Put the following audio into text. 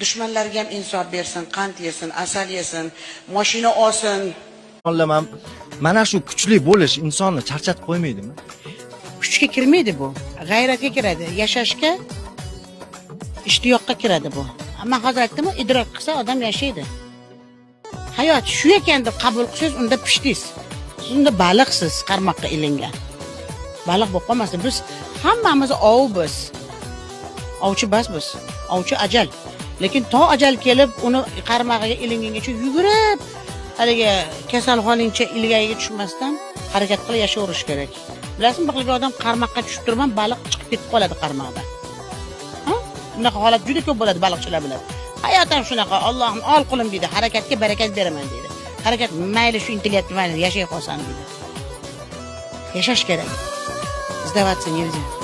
Dushmanlarga ham insof bersin, qand yesin, asal yesin, mashina olsin. Mana shu kuchli bo'lish insonni charchatib qo'ymaydimi? Kuchga kirmaydi bu. G'ayratga kiradi, yashashga, ishtiyoqqa kiradi bu. Ammo hozir aytdimmi, idrok qilsa odam yashaydi. Hayot shu ekan deb qabul qilsangiz, unda pishdingiz. Siz unda baliqsiz, qarmoqqa ilingan. Baliq bo'lib qolmasin. Biz hammamiz ov biz. Ovchi bas biz. Ovchi ajal. Lekin to ajal kelib, uni qarmog'iga ilingangacha yugurib, haligi kasalxonaga ilgagiga tushmasdan harakat qilib yashayverish kerak. Bilasizmi, bir odam qarmoqqa tushib turman, baliq chiqib ketib qoladi qarmoqdan. Ha? Bunaqa holat juda ko'p bo'ladi baliqchilar bilan. Hayot ham shunaqa. Allohim ol qulim deydi, harakatga barakat beraman deydi. Harakat mayli shu intilyapti, mayli yashay qolsam deydi. Yashash kerak. Izdavatsin, yursin.